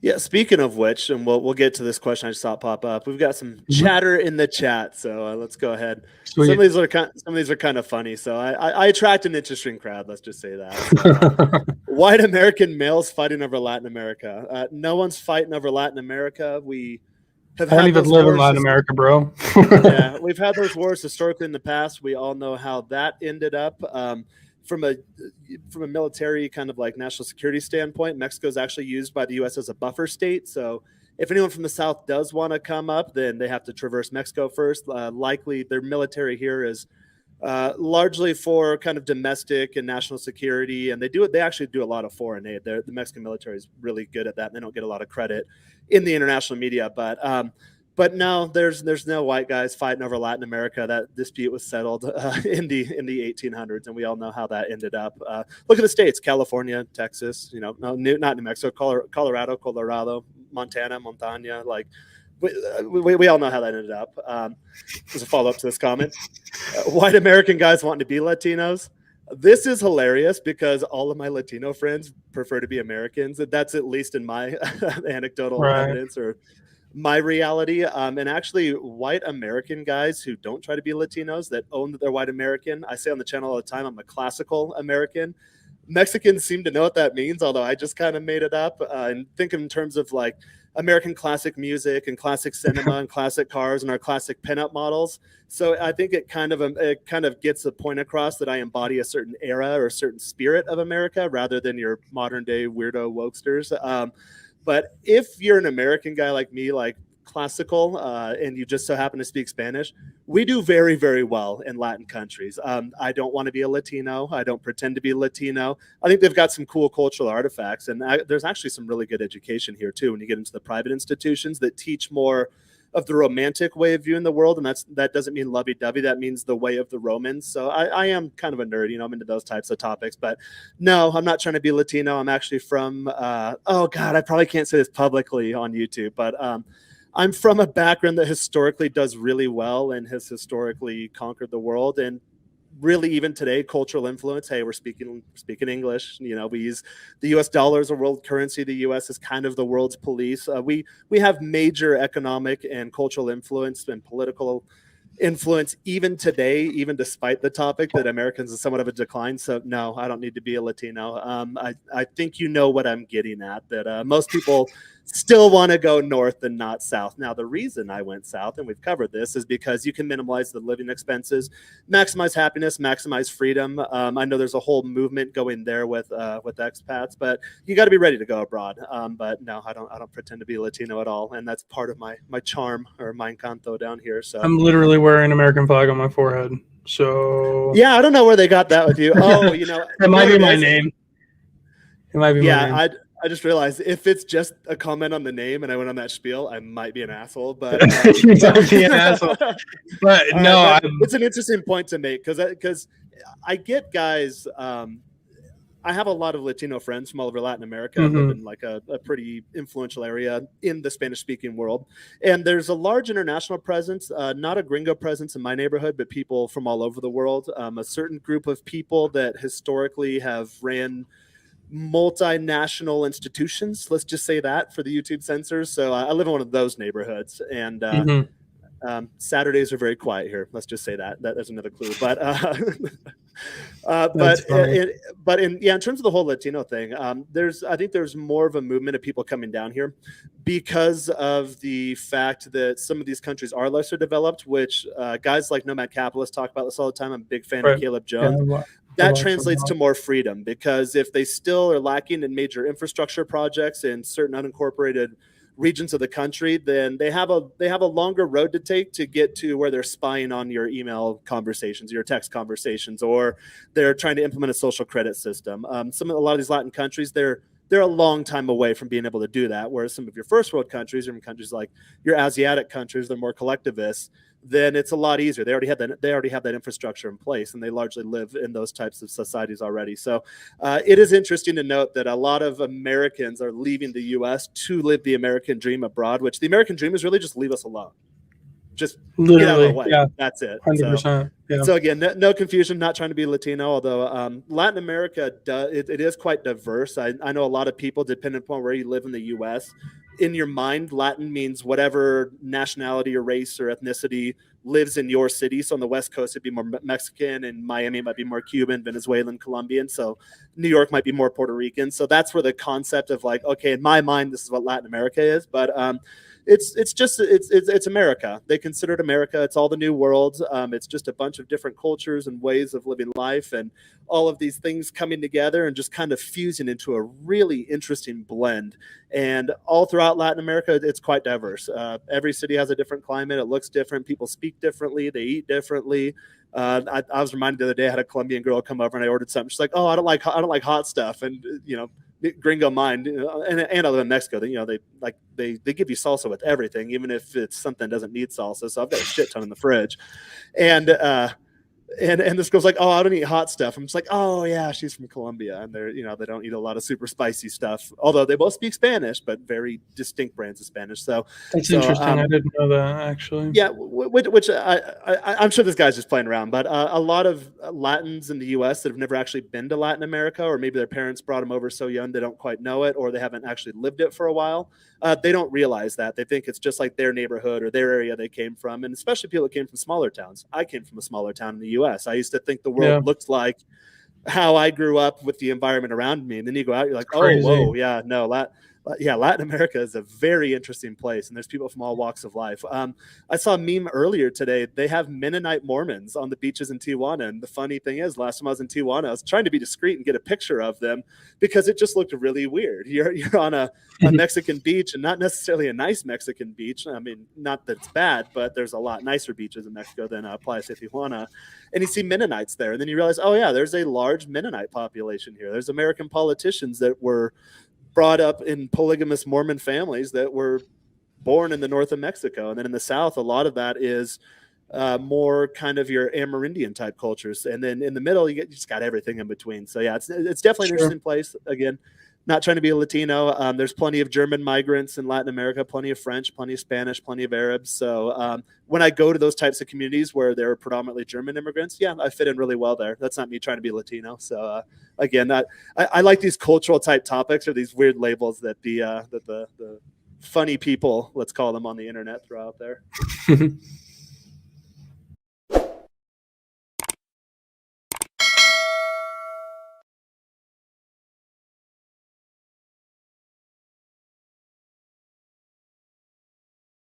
Yeah, speaking of which, and we'll get to this question I just saw pop up. We've got some Mhm. chatter in the chat, so let's go ahead. Sweet. Some of these are kind of funny, so I attract an interesting crowd. Let's just say that. So, white American males fighting over Latin America. No one's fighting over Latin America. We have I don't had even those live in wars. Latin America, bro. Yeah, we've had those wars historically in the past. We all know how that ended up. From a from a military kind of like national security standpoint, Mexico is actually used by the U.S. as a buffer state. So if anyone from the south does want to come up, then they have to traverse Mexico first. Likely, their military here is largely for kind of domestic and national security, and they do it. They actually do a lot of foreign aid. The Mexican military is really good at that. And they don't get a lot of credit in the international media, but no, there's no white guys fighting over Latin America. That dispute was settled in the 1800s, and we all know how that ended up. Look at the states: California, Texas. You know, no, not New Mexico, Colorado, Montana, Montana. Like we all know how that ended up. As a follow up to this comment, white American guys wanting to be Latinos. This is hilarious because all of my Latino friends prefer to be Americans. That's at least in my anecdotal Right. evidence or my reality. And actually, white American guys who don't try to be Latinos that own that they're white American. I say on the channel all the time, I'm a classical American. Mexicans seem to know what that means, although I just kind of made it up and think in terms of like American classic music and classic cinema and classic cars and our classic pinup models. So I think it kind of gets the point across that I embody a certain era or a certain spirit of America rather than your modern day weirdo wokesters. But if you're an American guy like me, like classical, and you just so happen to speak Spanish, we do very, very well in Latin countries. I don't want to be a Latino. I don't pretend to be Latino. I think they've got some cool cultural artifacts, and there's actually some really good education here too. When you get into the private institutions that teach more of the romantic way of viewing the world, and that doesn't mean lovey-dovey. That means the way of the Romans. So I am kind of a nerd, I'm into those types of topics. But no, I'm not trying to be Latino. I'm actually from. Oh God, I probably can't say this publicly on YouTube, but I'm from a background that historically does really well and has historically conquered the world. And really, even today, cultural influence. Hey, we're speaking English. We use the U.S. dollar as a world currency. The U.S. is kind of the world's police. We have major economic and cultural influence and political influence even today, even despite the topic that Americans is somewhat of a decline. So no, I don't need to be a Latino. I think you know what I'm getting at, that most people still want to go north and not south. Now, the reason I went south, and we've covered this, is because you can minimize the living expenses, maximize happiness, maximize freedom. I know there's a whole movement going there with expats, but you got to be ready to go abroad. But no, I don't pretend to be Latino at all, and that's part of my charm or my encanto down here. So I'm literally wearing American flag on my forehead. So yeah, I don't know where they got that with you. Oh, it might what be it my is. name. It might be my Yeah, name. I just realized if it's just a comment on the name and I went on that spiel, I might be an asshole. But You might be an asshole. But all right, no, but I'm. it's an interesting point to make because I get guys. I have a lot of Latino friends from all over Latin America. I live Mhm. in like a pretty influential area in the Spanish speaking world. And there's a large international presence, not a gringo presence in my neighborhood, but people from all over the world. A certain group of people that historically have ran multinational institutions. Let's just say that for the YouTube censors. So I live in one of those neighborhoods, and Mhm. Saturdays are very quiet here. Let's just say there's another clue. But That's funny. in terms of the whole Latino thing, I think there's more of a movement of people coming down here because of the fact that some of these countries are lesser developed, which guys like Nomad Capitalists talk about this all the time. I'm a big fan of Right. Caleb Yeah. Jones. I That watch them a translates lot. to more freedom, because if they still are lacking in major infrastructure projects in certain unincorporated regions of the country, then they have a longer road to take to get to where they're spying on your email conversations, your text conversations, or they're trying to implement a social credit system. A lot of these Latin countries, they're a long time away from being able to do that. Whereas some of your first world countries, or in countries like your Asiatic countries, they're more collectivist. Then it's a lot easier. They already have that infrastructure in place, and they largely live in those types of societies already. So it is interesting to note that a lot of Americans are leaving the U.S. to live the American dream abroad, which the American dream is really just leave us alone. Just get out of our Literally. way. Yeah. That's it. So 100%. Yeah. So again, no confusion, not trying to be Latino, although Latin America, it is quite diverse. I know a lot of people, depending upon where you live in the U.S., in your mind, Latin means whatever nationality or race or ethnicity lives in your city. So on the West Coast, it'd be more Mexican, and Miami might be more Cuban, Venezuelan, Colombian. So New York might be more Puerto Rican. So that's where the concept of like, okay, in my mind, this is what Latin America is. But it's America. They consider it America. It's all the new world. It's just a bunch of different cultures and ways of living life, and all of these things coming together and just kind of fusing into a really interesting blend. And all throughout Latin America, it's quite diverse. Every city has a different climate. It looks different. People speak differently. They eat differently. I was reminded the other day, I had a Colombian girl come over and I ordered something. She's like, "Oh, I don't like hot stuff," and Gringo mind, and I live in Mexico. They give you salsa with everything, even if it's something that doesn't need salsa. So I've got a shit ton in the fridge, and and this girl's like, "Oh, I don't eat hot stuff." I'm just like, "Oh yeah, she's from Colombia, and they don't eat a lot of super spicy stuff. Although they both speak Spanish, but very distinct brands of Spanish." That's interesting. I didn't know that actually. Yeah, which I'm sure this guy's just playing around, but a lot of Latins in the U.S. that have never actually been to Latin America, or maybe their parents brought them over so young they don't quite know it, or they haven't actually lived it for a while. They don't realize that. They think it's just like their neighborhood or their area they came from, and especially people that came from smaller towns. I came from a smaller town in the U.S. I used to think the world looked like how I grew up with the environment around me, and then you go out, you're like, Crazy. "Oh, whoa, yeah, no, Latin America is a very interesting place, and there's people from all walks of life." I saw a meme earlier today. They have Mennonite Mormons on the beaches in Tijuana, and the funny thing is, last time I was in Tijuana, I was trying to be discreet and get a picture of them because it just looked really weird. You're on a Mexican beach, and not necessarily a nice Mexican beach. I mean, not that it's bad, but there's a lot nicer beaches in Mexico than Playa de Tijuana. And you see Mennonites there, and then you realize, oh yeah, there's a large Mennonite population here. There's American politicians that were brought up in polygamous Mormon families that were born in the north of Mexico. And then in the south, a lot of that is more kind of your Amerindian type cultures. And then in the middle, you just got everything in between. So yeah, it's definitely an interesting place. Again, not trying to be a Latino. There's plenty of German migrants in Latin America, plenty of French, plenty of Spanish, plenty of Arabs. So when I go to those types of communities where there are predominantly German immigrants, yeah, I fit in really well there. That's not me trying to be Latino. So again, I like these cultural type topics or these weird labels that the funny people, let's call them, on the internet throw out there.